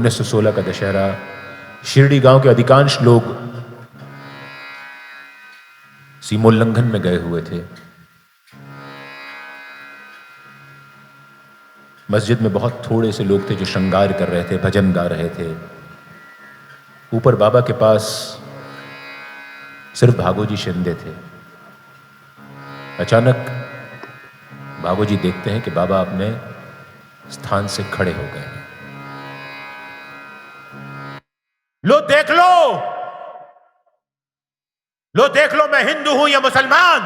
1916 का दशहरा। शिरडी गांव के अधिकांश लोग सीमोल्लंघन में गए हुए थे। मस्जिद में बहुत थोड़े से लोग थे जो श्रृंगार कर रहे थे, भजन गा रहे थे। ऊपर बाबा के पास सिर्फ भागोजी शिंदे थे। अचानक भागोजी देखते हैं कि बाबा अपने स्थान से खड़े हो गए। लो देख लो, लो देख लो, मैं हिंदू हूं या मुसलमान।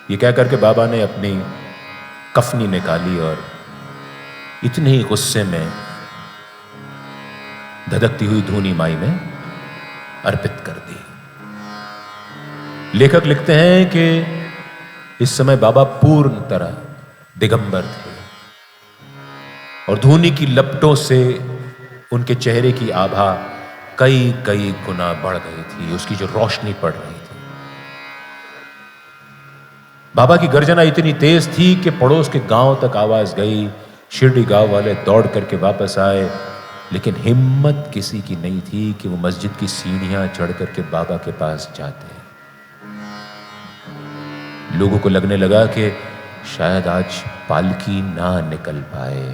ये कह करके बाबा ने अपनी कफनी निकाली और इतने ही गुस्से में धधकती हुई धूनी माई में अर्पित कर दी। लेखक लिखते हैं कि इस समय बाबा पूर्ण तरह दिगंबर थे और धूनी की लपटों से उनके चेहरे की आभा कई कई गुना बढ़ गई थी, उसकी जो रोशनी पड़ रही थी। बाबा की गर्जना इतनी तेज थी कि पड़ोस के गांव तक आवाज गई। शिरडी गांव वाले दौड़ करके वापस आए, लेकिन हिम्मत किसी की नहीं थी कि वो मस्जिद की सीढ़ियां चढ़ करके बाबा के पास जाते। लोगों को लगने लगा कि शायद आज पालकी ना निकल पाए।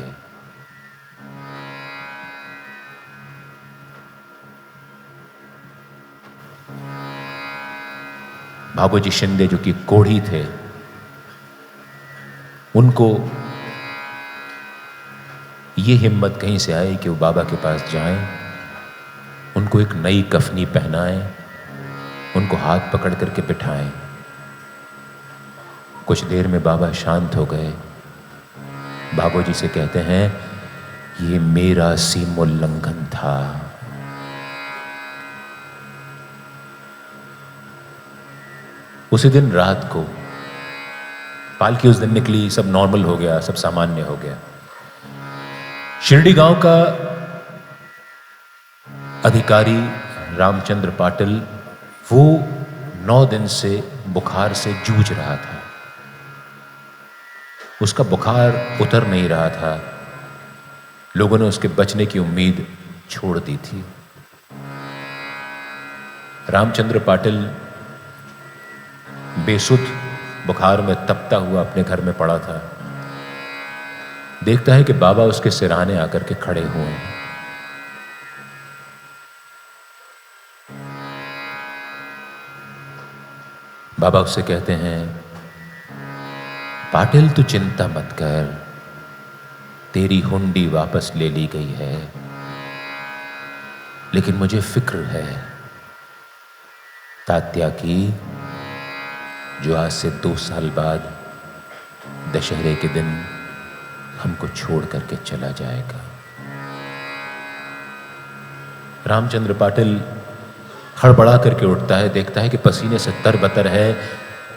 भागोजी शिंदे जो कि कोढ़ी थे, उनको ये हिम्मत कहीं से आई कि वो बाबा के पास जाएं, उनको एक नई कफनी पहनाएं, उनको हाथ पकड़ करके बिठाएं। कुछ देर में बाबा शांत हो गए। भागोजी से कहते हैं, ये मेरा सीमोल्लंघन था। उसी दिन रात को पालकी उस दिन निकली, सब नॉर्मल हो गया, सब सामान्य हो गया। शिरडी गांव का अधिकारी रामचंद्र पाटिल, वो 9 दिन से बुखार से जूझ रहा था। उसका बुखार उतर नहीं रहा था। लोगों ने उसके बचने की उम्मीद छोड़ दी थी। रामचंद्र पाटिल बेसुध बुखार में तपता हुआ अपने घर में पड़ा था। देखता है कि बाबा उसके सिरहाने आकर के खड़े हुए हैं। बाबा उससे कहते हैं, पाटिल तू चिंता मत कर, तेरी हुंडी वापस ले ली गई है, लेकिन मुझे फिक्र है तात्या की, जो आज से 2 साल बाद दशहरे के दिन हमको छोड़ करके चला जाएगा। रामचंद्र पाटिल हड़बड़ा करके उठता है, देखता है कि पसीने से तरबतर है।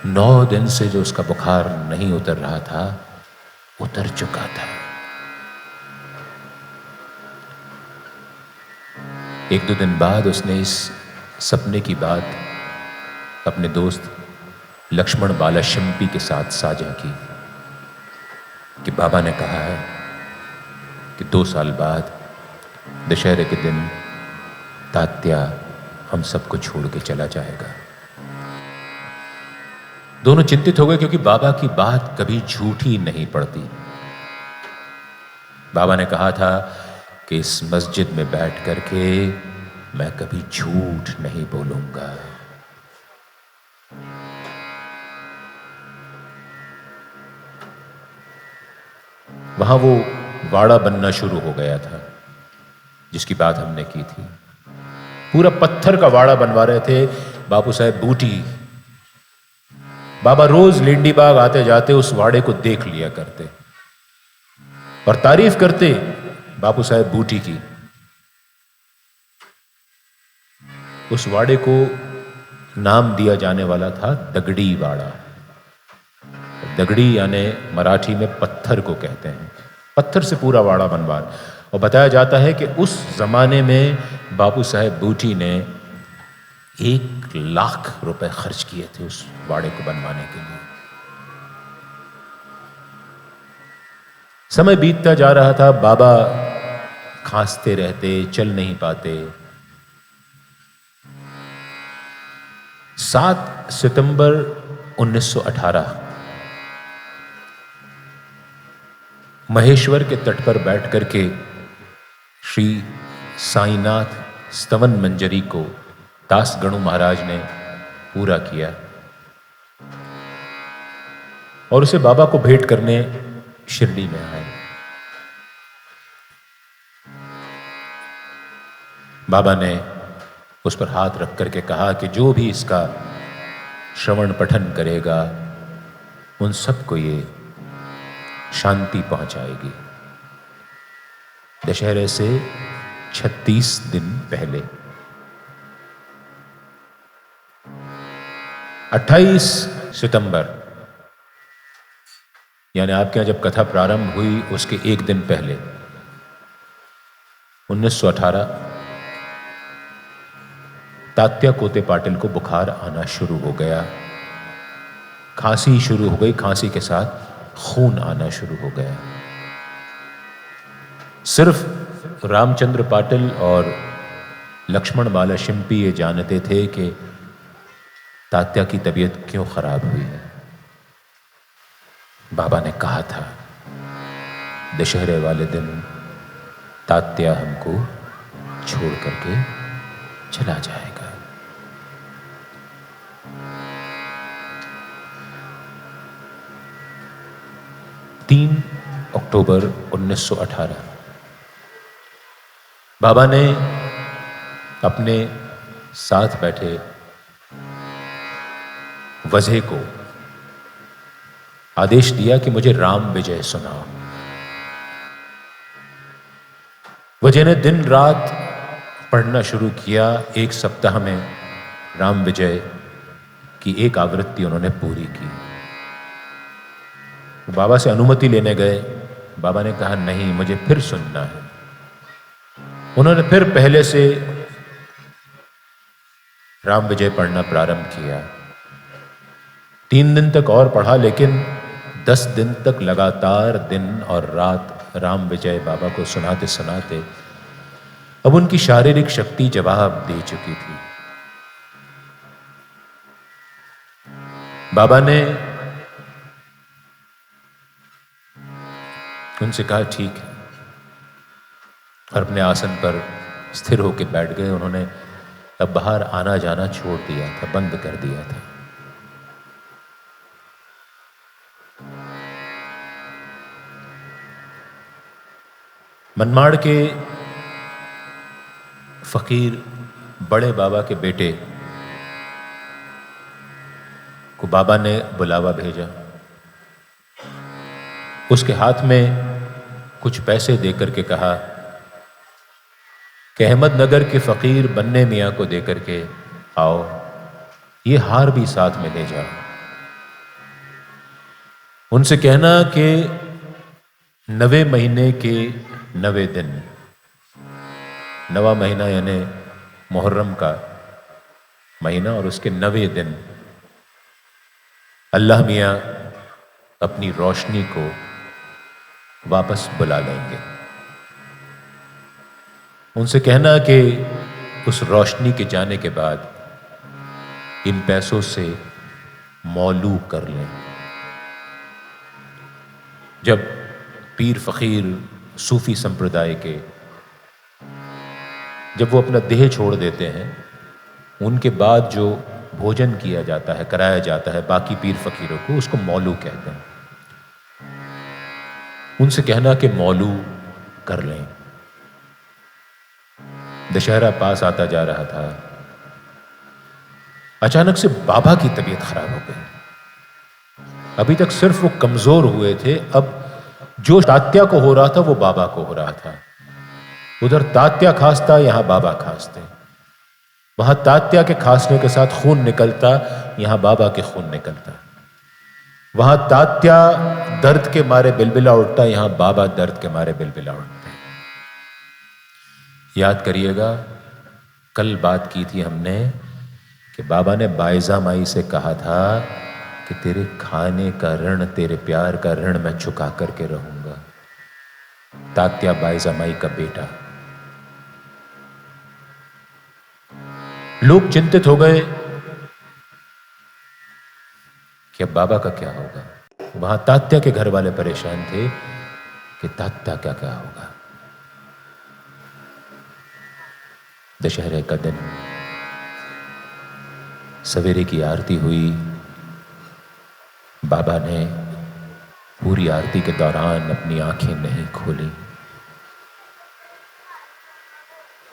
9 दिन से जो उसका बुखार नहीं उतर रहा था, उतर चुका था। 1-2 दिन बाद उसने इस सपने की बात अपने दोस्त लक्ष्मण बालाशिम्पी के साथ साझा की कि बाबा ने कहा है कि 2 साल बाद दशहरे के दिन तात्या हम सबको छोड़ के चला जाएगा। दोनों चिंतित हो गए, क्योंकि बाबा की बात कभी झूठी नहीं पड़ती। बाबा ने कहा था कि इस मस्जिद में बैठ करके मैं कभी झूठ नहीं बोलूंगा। वहां वो वाड़ा बनना शुरू हो गया था जिसकी बात हमने की थी। पूरा पत्थर का वाड़ा बनवा रहे थे बापू साहेब बूटी। बाबा रोज लेंडी बाग आते जाते उस वाड़े को देख लिया करते और तारीफ करते बापू साहेब बूटी की। उस वाड़े को नाम दिया जाने वाला था दगड़ी वाड़ा। दगड़ी यानी मराठी में पत्थर को कहते हैं। पत्थर से पूरा वाड़ा बनवा, और बताया जाता है कि उस जमाने में बापू साहेब बूटी ने 1 लाख रुपए खर्च किए थे उस वाड़े को बनवाने के लिए। समय बीतता जा रहा था, बाबा खांसते रहते, चल नहीं पाते। 7 सितंबर 1918 महेश्वर के तट पर बैठ करके श्री साईनाथ स्तवन मंजरी को दास गणु महाराज ने पूरा किया और उसे बाबा को भेंट करने शिरडी में आए। बाबा ने उस पर हाथ रख करके कहा कि जो भी इसका श्रवण पठन करेगा उन सबको ये शांति पहुंचाएगी। दशहरे से 36 दिन पहले 28 सितंबर यानी आपके यहां जब कथा प्रारंभ हुई उसके एक दिन पहले 1918 तात्या कोते पाटिल को बुखार आना शुरू हो गया, खांसी शुरू हो गई, खांसी के साथ खून आना शुरू हो गया। सिर्फ रामचंद्र पाटिल और लक्ष्मण बाला शिंपी ये जानते थे कि तात्या की तबीयत क्यों खराब हुई है। बाबा ने कहा था दशहरे वाले दिन तात्या हमको छोड़ करके चला जाएगा। अक्टूबर 1918 बाबा ने अपने साथ बैठे वजह को आदेश दिया कि मुझे राम विजय सुनाओ। वजह ने दिन रात पढ़ना शुरू किया। 1 सप्ताह में राम विजय की एक आवृत्ति उन्होंने पूरी की। बाबा से अनुमति लेने गए, बाबा ने कहा नहीं, मुझे फिर सुनना है। उन्होंने फिर पहले से राम विजय पढ़ना प्रारंभ किया। 3 दिन तक और पढ़ा, लेकिन 10 दिन तक लगातार दिन और रात राम विजय बाबा को सुनाते सुनाते अब उनकी शारीरिक शक्ति जवाब दे चुकी थी। बाबा ने उनसे कहा ठीक है, और अपने आसन पर स्थिर होकर बैठ गए। उन्होंने अब बाहर आना जाना छोड़ दिया था, बंद कर दिया था। मनमाड़ के फकीर बड़े बाबा के बेटे को बाबा ने बुलावा भेजा। उसके हाथ में कुछ पैसे देकर के कहा कि अहमदनगर के फकीर बन्ने मियाँ को देकर के आओ, ये हार भी साथ में ले जाओ। उनसे कहना कि 9वें महीने के 9वें दिन, 9वां महीना यानी मुहर्रम का महीना और उसके 9वें दिन अल्लाह मियाँ अपनी रोशनी को वापस बुला लेंगे। उनसे कहना कि उस रोशनी के जाने के बाद इन पैसों से मौलू कर लें। जब पीर फकीर सूफी संप्रदाय के जब वो अपना देह छोड़ देते हैं, उनके बाद जो भोजन किया जाता है, कराया जाता है बाकी पीर फकीरों को, उसको मौलू कहते हैं। उनसे कहना कि मौलू कर लें। दशहरा पास आता जा रहा था, अचानक से बाबा की तबीयत खराब हो गई। अभी तक सिर्फ वो कमजोर हुए थे, अब जो तात्या को हो रहा था वो बाबा को हो रहा था। उधर तात्या खांसता, यहां बाबा खांसते। वहां तात्या के खांसने के साथ खून निकलता, यहां बाबा के खून निकलता। वहां तात्या दर्द के मारे बिलबिला उठता, यहां बाबा दर्द के मारे बिलबिला उठते। याद करिएगा, कल बात की थी हमने कि बाबा ने बायजा माई से कहा था कि तेरे खाने का ऋण, तेरे प्यार का ऋण मैं चुका करके रहूंगा। तात्या बाईजामाई का बेटा। लोग चिंतित हो गए कि अब बाबा का क्या होगा। वहां तात्या के घर वाले परेशान थे कि तात्या का क्या होगा। दशहरे का दिन, सवेरे की आरती हुई। बाबा ने पूरी आरती के दौरान अपनी आंखें नहीं खोली।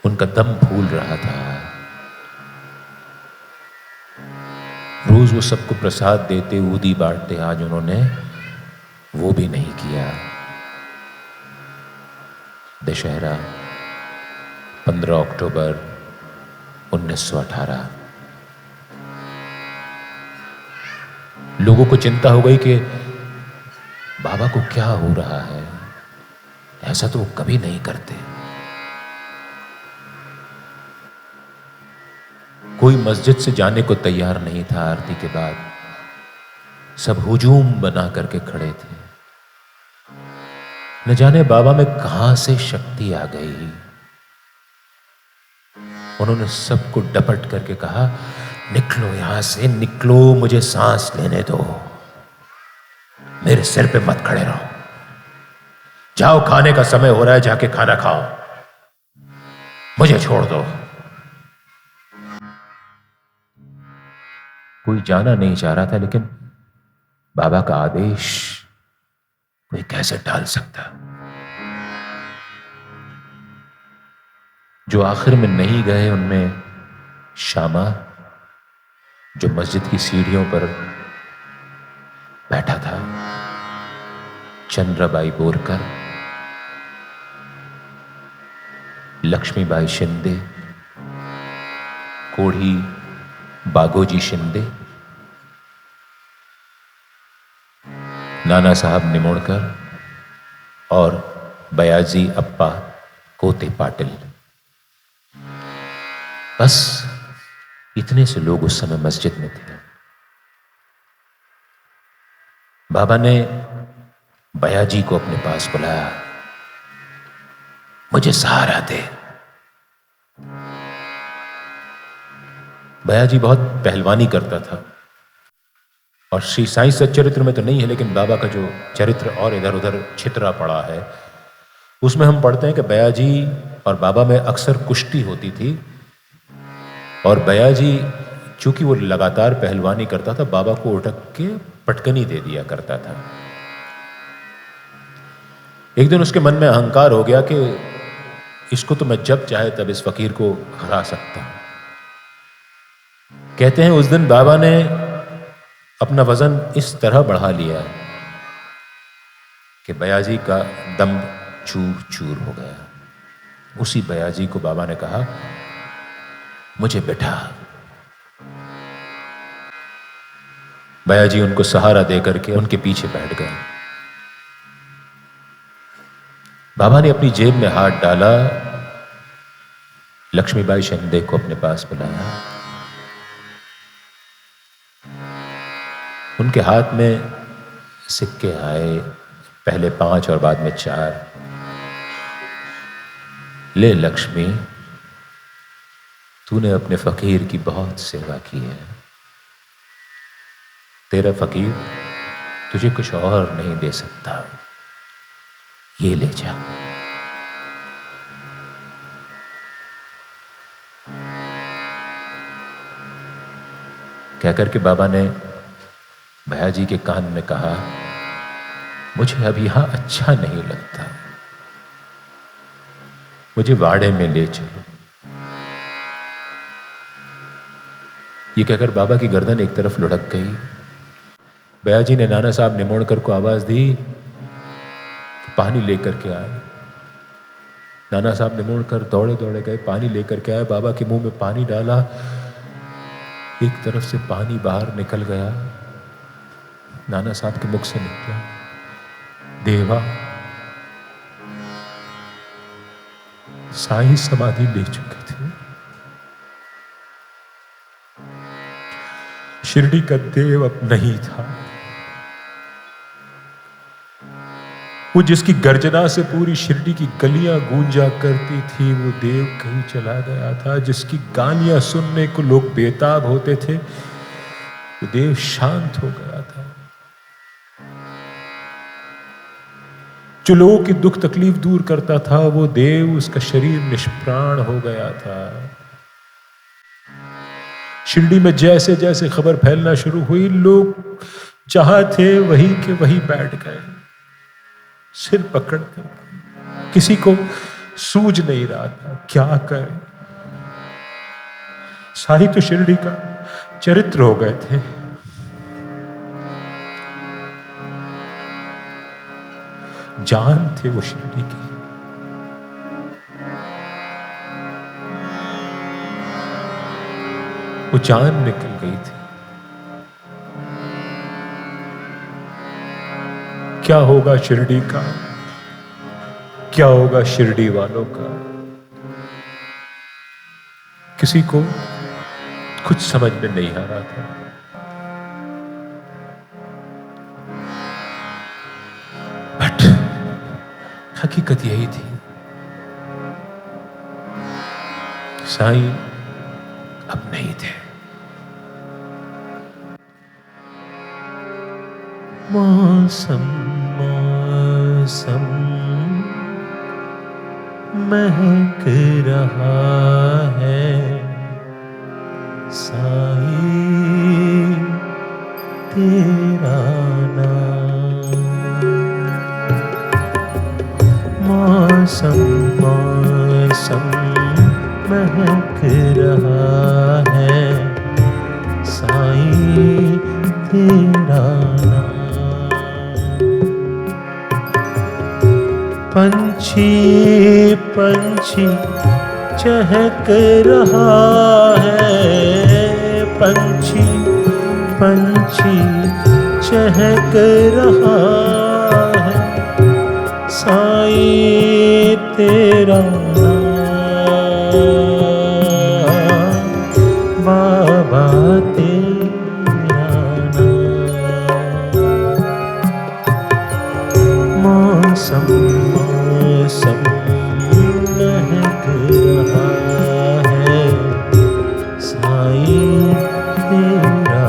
उनका दम फूल रहा था। रोज वो सबको प्रसाद देते, ऊदी बांटते, आज उन्होंने वो भी नहीं किया। दशहरा 15 अक्टूबर 1918। लोगों को चिंता हो गई कि बाबा को क्या हो रहा है, ऐसा तो वो कभी नहीं करते। कोई मस्जिद से जाने को तैयार नहीं था। आरती के बाद सब हुजूम बना करके खड़े थे। न जाने बाबा में कहां से शक्ति आ गई। उन्होंने सबको डपट करके कहा, निकलो यहां से, निकलो, मुझे सांस लेने दो, मेरे सिर पे मत खड़े रहो, जाओ, खाने का समय हो रहा है, जाके खाना खाओ, मुझे छोड़ दो। कोई जाना नहीं चाह रहा था, लेकिन बाबा का आदेश कोई कैसे टाल सकता। जो आखिर में नहीं गए उनमें श्यामा, जो मस्जिद की सीढ़ियों पर बैठा था, चंद्राबाई बोरकर, लक्ष्मीबाई शिंदे, कोढ़ी बागोजी शिंदे, नाना साहब निमोणकर और बयाजी अप्पा कोते पाटिल। बस इतने से लोग उस समय मस्जिद में थे। बाबा ने बयाजी को अपने पास बुलाया, मुझे सहारा दे। बयाजी बहुत पहलवानी करता था और श्री साईं सच्चरित्र में तो नहीं है, लेकिन बाबा का जो चरित्र और इधर उधर छितरा पड़ा है, उसमें हम पढ़ते हैं कि बयाजी और बाबा में अक्सर कुश्ती होती थी और बयाजी चूंकि वो लगातार पहलवानी करता था, बाबा को उठक के पटकनी दे दिया करता था। एक दिन उसके मन में अहंकार हो गया कि इसको तो मैं जब चाहे तब इस फकीर को हरा सकता हूं। कहते हैं उस दिन बाबा ने अपना वजन इस तरह बढ़ा लिया कि बयाजी का दम चूर चूर हो गया। उसी बयाजी को बाबा ने कहा, मुझे बैठा। बयाजी उनको सहारा देकर के उनके पीछे बैठ गए। बाबा ने अपनी जेब में हाथ डाला, लक्ष्मीबाई शिंदे को अपने पास बुलाया। उनके हाथ में सिक्के आए, पहले 5 और बाद में 4। ले लक्ष्मी, तूने अपने फकीर की बहुत सेवा की है। तेरा फकीर तुझे कुछ और नहीं दे सकता, ये ले जा। कहकर के बाबा ने भैयाजी के कान में कहा, मुझे अब यहां अच्छा नहीं लगता, मुझे वाड़े में ले चलो। ये कहकर बाबा की गर्दन एक तरफ लुढ़क गई। भैयाजी ने नाना साहब निमोणकर को आवाज दी कि पानी लेकर के आए। नाना साहब निमोणकर दौड़े दौड़े गए, पानी लेकर के आए, बाबा के मुंह में पानी डाला, एक तरफ से पानी बाहर निकल गया। नाना साहब के मुख से निकला, देवा, साईं समाधि ले चुके थे, शिरडी का देव अब नहीं था। वो जिसकी गर्जना से पूरी शिरडी की गलियां गूंजा करती थी, वो देव कहीं चला गया था। जिसकी गालियां सुनने को लोग बेताब होते थे, वो देव शांत हो गया था। जो लोगों की दुख तकलीफ दूर करता था, वो देव, उसका शरीर निष्प्राण हो गया था। शिरडी में जैसे जैसे खबर फैलना शुरू हुई, लोग जहां थे वहीं के वहीं बैठ गए, सिर पकड़कर। किसी को सूझ नहीं रहा था क्या करे। सारी तो शिरडी का चरित्र हो गए थे। जान थे वो शिरडी की। वो जान निकल गई थी। क्या होगा शिरडी का, क्या होगा शिरडी वालों का, किसी को कुछ समझ में नहीं आ रहा था। बट हकीकत यही थी, साईं अब नहीं थे। मौसम मौसम महक रहा है, साईं तेरा नाम। मौसम मौसम महक रहा है, साईं तेरा नाम। पंछी पंछी चहक रहा है, पंछी पंछी चहक रहा है, साईं तेरा नाम। बाबा तेरा नाम। मौसम मौसम महक रहा है, साईं तेरा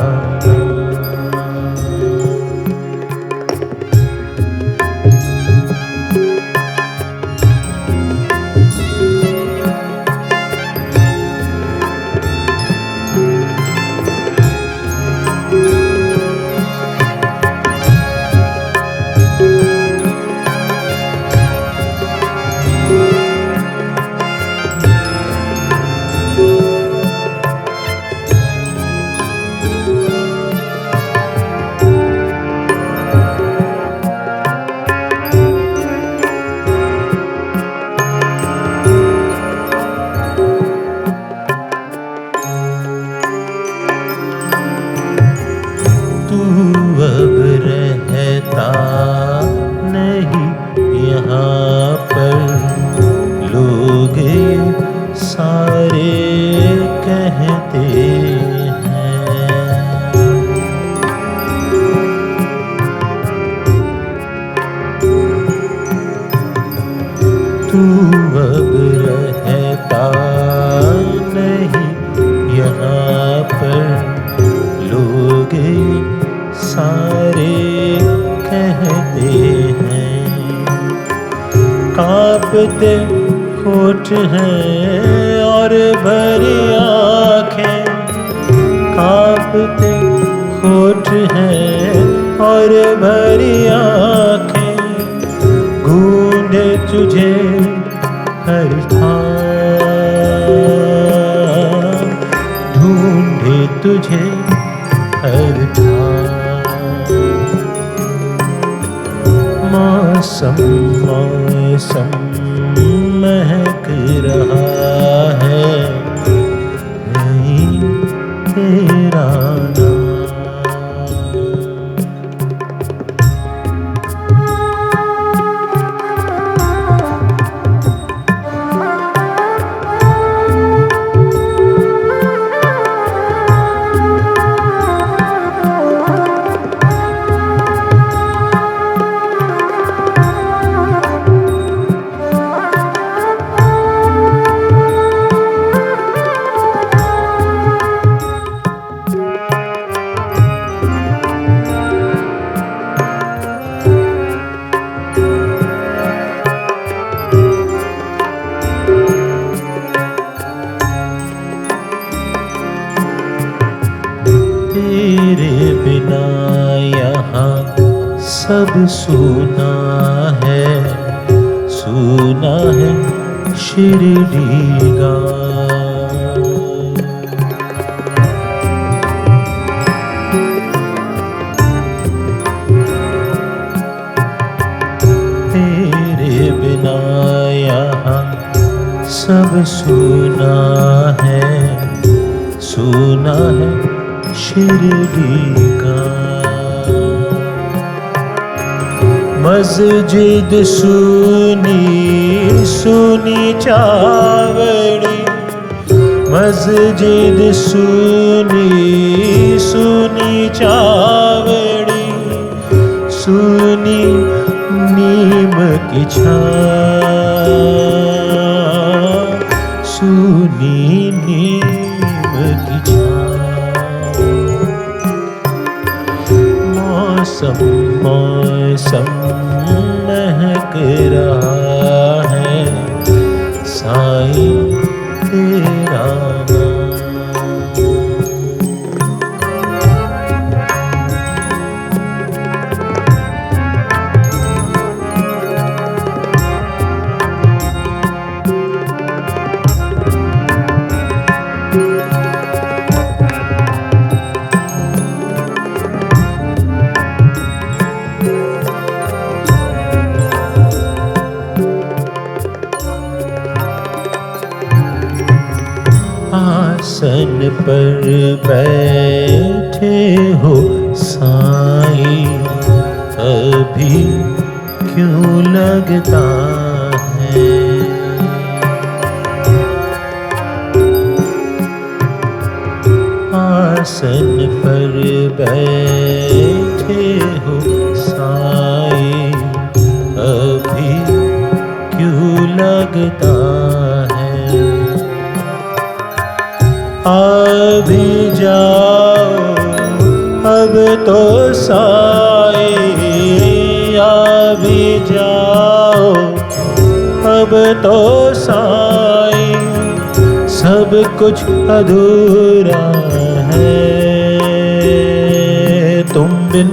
कांपते होठ हैं और भरी आँखें, कांपते होठ हैं और भरी आँखें, ढूंढे तुझे हर ठाम, ढूंढे तुझे हर ठाम। मौसम मौसम महक रहा है, साईं तेरा नाम। सब सुना है शिरडी गाँव। तेरे बिना यहाँ सब सुना है शिरडी गाँव। मस्जिद सुनी चावड़ी, मस्जिद सुनी चावड़ी, सुनी नीम की छाँव, सुनी नीम की छाँव। मौसम महक रहा है साईं तेरा नाम। आसन पर बैठे हो साईं, अभी क्यों लगता है? आसन पर बैठे हो साईं, अभी क्यों लगता है? अभी जाओ अब तो साईं, अभी जाओ अब तो साईं, सब कुछ अधूरा है, तुम बिन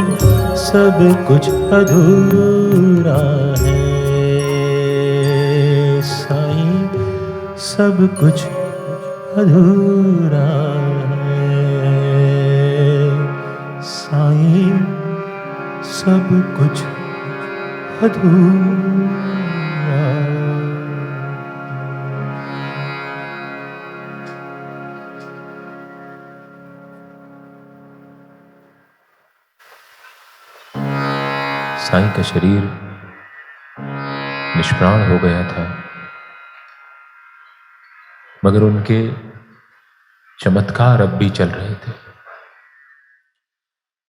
सब कुछ अधूरा है। साईं सब कुछ अधूरा है, साईं सब कुछ अधूरा। साईं का शरीर निष्प्राण हो गया था, मगर उनके चमत्कार अब भी चल रहे थे।